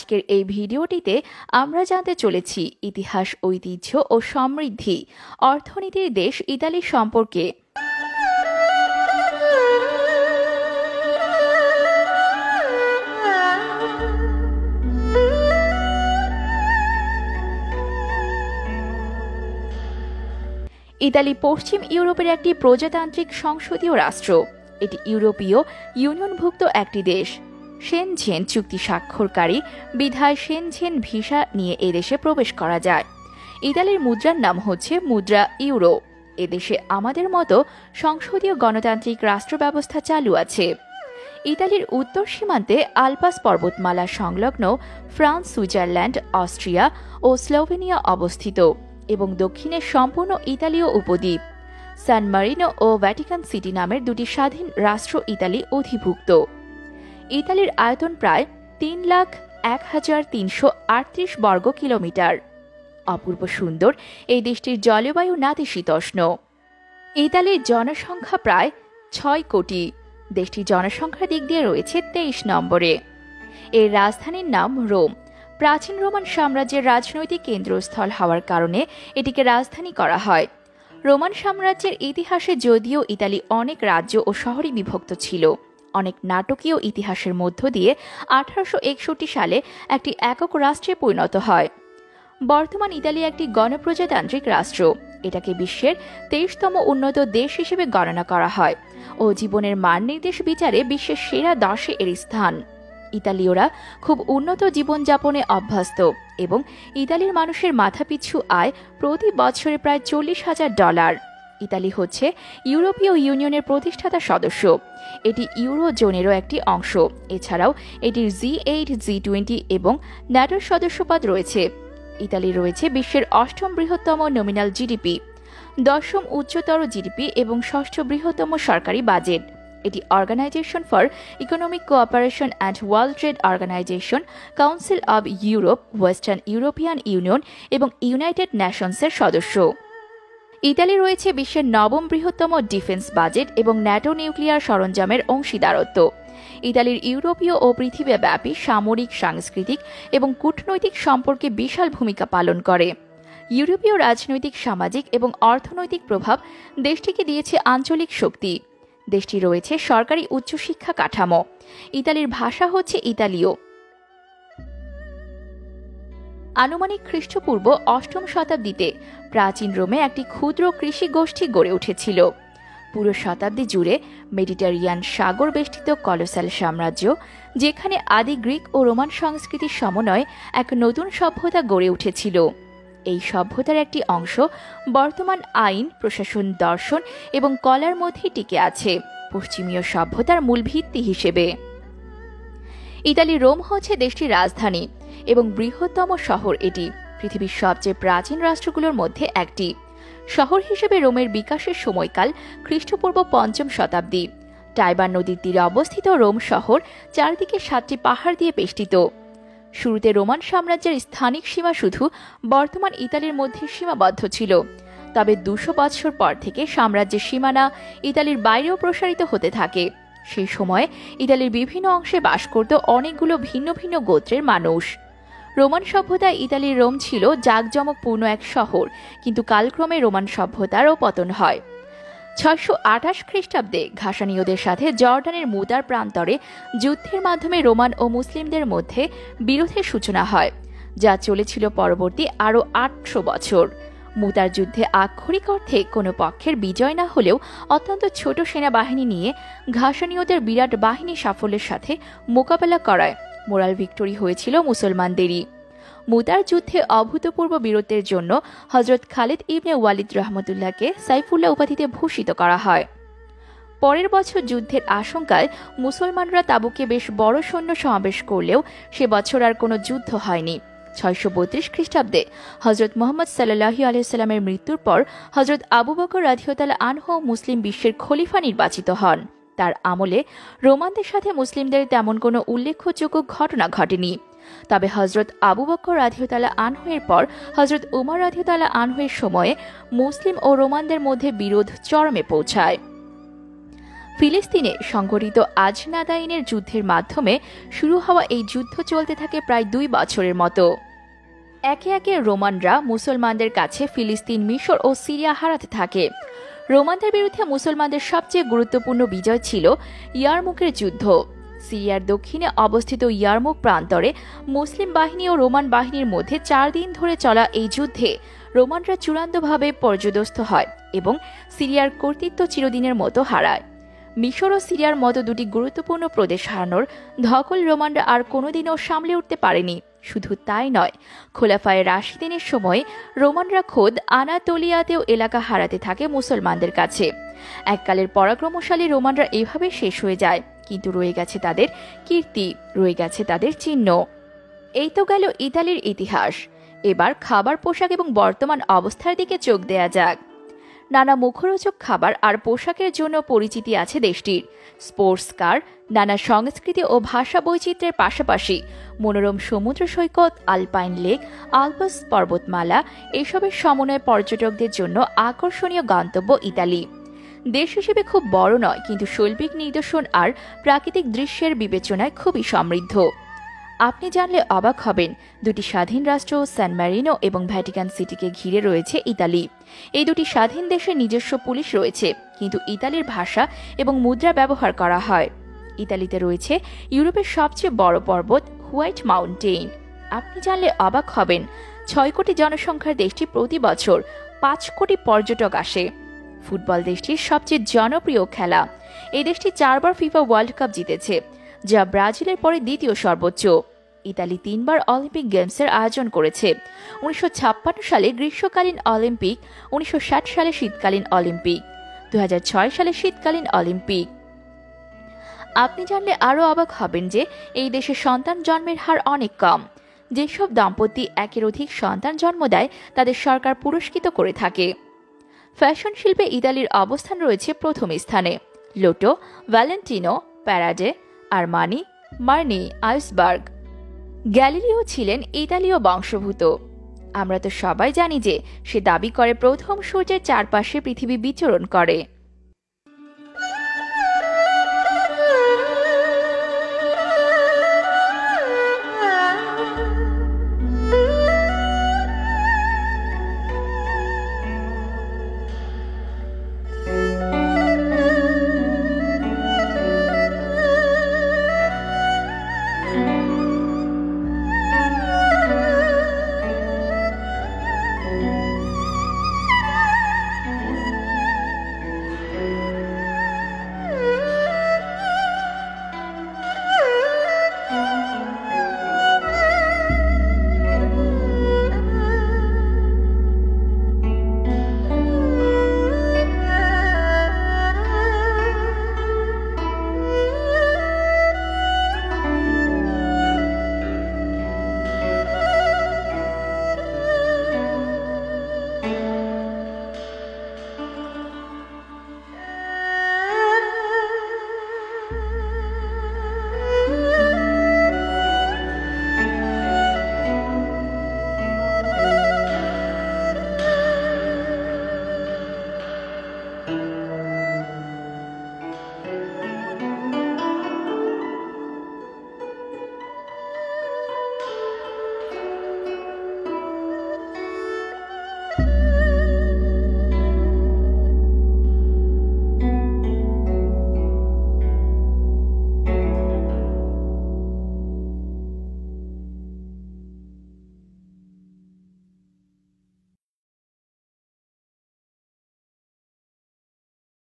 আজকের এই ভিডিওটিতে আমরা জানতে চলেছি ইতিহাস, ঐতিহ্য ও সমৃদ্ধি, অর্থনীতির দেশ ইতালি সম্পর্কে। ইতালি পশ্চিম ইউরোপের একটি প্রজাতান্ত্রিক সংসদীয় রাষ্ট্র। এটি ইউরোপীয় ইউনিয়নভুক্ত একটি দেশ। শেনঝেন চুক্তি স্বাক্ষরকারী বিধায় শেনঝেন ভিসা নিয়ে এদেশে প্রবেশ করা যায়। ইতালির মুদ্রার নাম হচ্ছে মুদ্রা ইউরো। এদেশে আমাদের মতো সংসদীয় গণতান্ত্রিক রাষ্ট্র ব্যবস্থা চালু আছে। ইতালির উত্তর সীমান্তে আলপাস পর্বতমালা সংলগ্ন ফ্রান্স, সুইজারল্যান্ড, অস্ট্রিয়া ও স্লোভেনিয়া অবস্থিত এবং দক্ষিণে সম্পূর্ণ ইতালীয় উপদ্বীপ। সান মারিনো ও ভ্যাটিকান সিটি নামের দুটি স্বাধীন রাষ্ট্র ইতালি অধিভুক্ত। ইতালির আয়তন প্রায় 3,01,338 বর্গ কিলোমিটার। অপূর্ব সুন্দর এই দেশটির জলবায়ু নাতিশীতোষ্ণ। ইতালির জনসংখ্যা প্রায় 6 কোটি। দেশটির জনসংখ্যার দিক দিয়ে রয়েছে 23 নম্বরে। এর রাজধানীর নাম রোম। প্রাচীন রোমান সাম্রাজ্যের রাজনৈতিক কেন্দ্রস্থল হওয়ার কারণে এটিকে রাজধানী করা হয়। রোমান সাম্রাজ্যের ইতিহাসে যদিও ইতালি অনেক রাজ্য ও শহরে বিভক্ত ছিল, অনেক নাটকীয় ইতিহাসের মধ্য দিয়ে 1861 সালে একটি একক রাষ্ট্রে পরিণত হয়। বর্তমান ইতালি একটি গণপ্রজাতান্ত্রিক রাষ্ট্র। এটাকে বিশ্বের 23তম উন্নত দেশ হিসেবে গণনা করা হয় ও জীবনের মান নির্দেশ বিচারে বিশ্বের সেরা 10-এ এর স্থান। ইতালীয়রা খুব উন্নত জীবনযাপনে অভ্যস্ত এবং ইতালির মানুষের মাথাপিছু আয় প্রতি বছরে প্রায় $40,000। ইতালি হচ্ছে ইউরোপীয় ইউনিয়নের প্রতিষ্ঠাতা সদস্য। এটি ইউরো জোনেরও একটি অংশ। এছাড়াও এটির G8, G20 এবং ন্যাটোর সদস্যপদ রয়েছে। ইতালি রয়েছে বিশ্বের 8ম বৃহত্তম নমিনাল জিডিপি, 10ম উচ্চতর জিডিপি এবং 6ষ্ঠ বৃহত্তম সরকারি বাজেট। এটি organisation for economic cooperation and world trade organisation, council of Europe, western European union এবং ইউনাইটেড নেশনসের সদস্য। ইতালি রয়েছে বিশ্বের 9ম বৃহত্তম ডিফেন্স বাজেট এবং ন্যাটো নিউক্লিয়ার সরঞ্জামের অংশীদারত্ব। ইতালির ইউরোপীয় ও পৃথিবীব্যাপী সামরিক, সাংস্কৃতিক এবং কূটনৈতিক সম্পর্কে বিশাল ভূমিকা পালন করে। ইউরোপীয় রাজনৈতিক, সামাজিক এবং অর্থনৈতিক প্রভাব দেশটিকে দিয়েছে আঞ্চলিক শক্তি। দেশটি রয়েছে সরকারি উচ্চশিক্ষা কাঠামো। ইতালির ভাষা হচ্ছে ইতালীয়। আনুমানিক খ্রিস্টপূর্ব 8ম শতাব্দীতে প্রাচীন রোমে একটি ক্ষুদ্র কৃষি গোষ্ঠী গড়ে উঠেছিল। পুরো শতাব্দী জুড়ে মেডিটেরিয়ান সাগর বেষ্টিত কলোসাল সাম্রাজ্য, যেখানে আদি গ্রিক ও রোমান সংস্কৃতির সমন্বয়ে এক নতুন সভ্যতা গড়ে উঠেছিল। এই সভ্যতার একটি অংশ বর্তমান আইন, প্রশাসন, দর্শন এবং কলার মধ্যে টিকে আছে পশ্চিমীয় সভ্যতার মূল ভিত্তি হিসেবে। ইতালি রোম হচ্ছে দেশটির রাজধানী এবং বৃহত্তম শহর। এটি পৃথিবীর সবচেয়ে প্রাচীন রাষ্ট্রগুলোর মধ্যে একটি। শহর হিসেবে রোমের বিকাশের সময়কাল খ্রিস্টপূর্ব 5ম শতাব্দী। টাইবার নদীর তীরে অবস্থিত রোম শহর চারদিকে 7টি পাহাড় দিয়ে বেষ্টিত। শুরুতে রোমান সাম্রাজ্যের স্থানিক সীমা শুধু বর্তমান ইতালির মধ্যে সীমাবদ্ধ ছিল, তবে 200 বছর পর থেকে সাম্রাজ্যের সীমানা ইতালির বাইরেও প্রসারিত হতে থাকে। সেই সময়ে ইতালির বিভিন্ন অংশে বাস করত অনেকগুলো ভিন্ন ভিন্ন গোত্রের মানুষ। রোমান সভ্যতায় ইতালির রোম ছিল জাঁকজমকপূর্ণ এক শহর, কিন্তু কালক্রমে রোমান সভ্যতারও পতন হয়। 628 খ্রিস্টাব্দে ঘাসানীয়দের সাথে জর্ডানের মুতার প্রান্তরে যুদ্ধের মাধ্যমে রোমান ও মুসলিমদের মধ্যে বিরোধের সূচনা হয়, যা চলেছিল পরবর্তী আরও 800 বছর। মুতার যুদ্ধে আক্ষরিক অর্থে কোনো পক্ষের বিজয় না হলেও অত্যন্ত ছোট সেনাবাহিনী নিয়ে ঘাসানীয়দের বিরাট বাহিনী সাফল্যের সাথে মোকাবেলা করায় মোরাল ভিক্টোরি হয়েছিল মুসলমানদেরই। মুতার যুদ্ধে অভূতপূর্ব বীরত্বের জন্য হযরত খালিদ ইবনে ওয়ালিদ রহমতুল্লাহকে সাইফুল্লাহ উপাধিতে ভূষিত করা হয়। পরের বছর যুদ্ধের আশঙ্কায় মুসলমানরা তাবুকে বেশ বড় সৈন্য সমাবেশ করলেও সে বছর আর কোনো যুদ্ধ হয়নি। 632 খ্রিস্টাব্দে হযরত মুহাম্মদ সাল্লাল্লাহু আলাইহি সাল্লামের মৃত্যুর পর হযরত আবু বকর রাদিয়াল্লাহু আনহু মুসলিম বিশ্বের খলিফা নির্বাচিত হন। তার আমলে রোমানদের সাথে মুসলিমদের তেমন কোনো উল্লেখযোগ্য ঘটনা ঘটেনি। তবে হযরত আবু বকর রাদিয়াল্লাহু আনহু এর পর হযরত উমর রাদিয়াল্লাহু আনহু এর সময়ে মুসলিম ও রোমানদের মধ্যে বিরোধ চরমে পৌঁছায়। ফিলিস্তিনে সংঘটিত আজনাদাইনের যুদ্ধের মাধ্যমে শুরু হওয়া এই যুদ্ধ চলতে থাকে প্রায় 2 বছরের মতো। একে একে রোমানরা মুসলমানদের কাছে ফিলিস্তিন, মিশর ও সিরিয়া হারাতে থাকে। রোমানদের বিরুদ্ধে মুসলমানদের সবচেয়ে গুরুত্বপূর্ণ বিজয় ছিল ইয়ারমুকের যুদ্ধ। সিরিয়ার দক্ষিণে অবস্থিত ইয়ারমুক প্রান্তরে মুসলিম বাহিনী ও রোমান বাহিনীর মধ্যে 4 দিন ধরে চলা এই যুদ্ধে রোমানরা চূড়ান্তভাবে পর্যদস্ত হয় এবং সিরিয়ার কর্তৃত্ব চিরদিনের মতো হারায়। মিশর ও সিরিয়ার মতো দুটি গুরুত্বপূর্ণ প্রদেশ হারানোর ধকল রোমানরা আর কোনোদিনও সামলে উঠতে পারেনি। শুধু তাই নয়, খোলাফায়ে রাশিদিনের সময় রোমানরা খোদ আনাতোলিয়াতেও এলাকা হারাতে থাকে মুসলমানদের কাছে। এককালের পরাক্রমশালী রোমানরা এভাবে শেষ হয়ে যায়, কিন্তু রয়ে গেছে তাদের কীর্তি, রয়ে গেছে তাদের চিহ্ন। এই তো গেল ইতালির ইতিহাস। এবার খাবার, পোশাক এবং বর্তমান অবস্থার দিকে চোখ দেয়া যাক। নানা মুখরোচক খাবার আর পোশাকের জন্য পরিচিতি আছে দেশটির। স্পোর্টস কার, নানা সংস্কৃতি ও ভাষা বৈচিত্র্যের পাশাপাশি মনোরম সমুদ্র সৈকত, আলপাইন লেক, আলপস পর্বতমালা এসবের সমন্বয়ে পর্যটকদের জন্য আকর্ষণীয় গন্তব্য ইতালি। দেশ হিসেবে খুব বড় নয়, কিন্তু শৈল্পিক নিদর্শন আর প্রাকৃতিক দৃশ্যের বিবেচনায় খুবই সমৃদ্ধ। আপনি জানলে অবাক হবেন, দুটি স্বাধীন রাষ্ট্র সান ম্যারিনো এবং ভ্যাটিকান সিটিকে ঘিরে রয়েছে ইতালি। এই দুটি স্বাধীন দেশের নিজস্ব পুলিশ রয়েছে, কিন্তু ইতালির ভাষা এবং মুদ্রা ব্যবহার করা হয়। ইতালিতে রয়েছে ইউরোপের সবচেয়ে বড় পর্বত হোয়াইট মাউন্টেন। আপনি জানলে অবাক হবেন, 6 কোটি জনসংখ্যার দেশটি প্রতি বছর 5 কোটি পর্যটক আসে। ফুটবল দেশটির সবচেয়ে জনপ্রিয় খেলা। এই দেশটি 4 বার ফিফা ওয়ার্ল্ড কাপ জিতেছে, যা ব্রাজিলের পরে দ্বিতীয় সর্বোচ্চ। ইতালি 3 বার অলিম্পিক গেমসের আয়োজন করেছে। 1956 সালে গ্রীষ্মকালীন অলিম্পিক, 1960 সালে শীতকালীন অলিম্পিক, 2006 সালে শীতকালীন অলিম্পিক। আপনি জানলে আরও অবাক হবেন যে এই দেশে সন্তান জন্মের হার অনেক কম। যেসব দম্পতি একের অধিক সন্তান জন্ম দেয় তাদের সরকার পুরস্কৃত করে থাকে। ফ্যাশন শিল্পে ইতালির অবস্থান রয়েছে প্রথম স্থানে। Lotto, Valentino, প্যারাডে, Armani, মার্নি, iceberg. Galileo ছিলেন ইতালীয় বংশোদ্ভূত। আমরা তো সবাই জানি যে সে দাবি করে প্রথম সূর্যের চারপাশে পৃথিবী বিচরণ করে।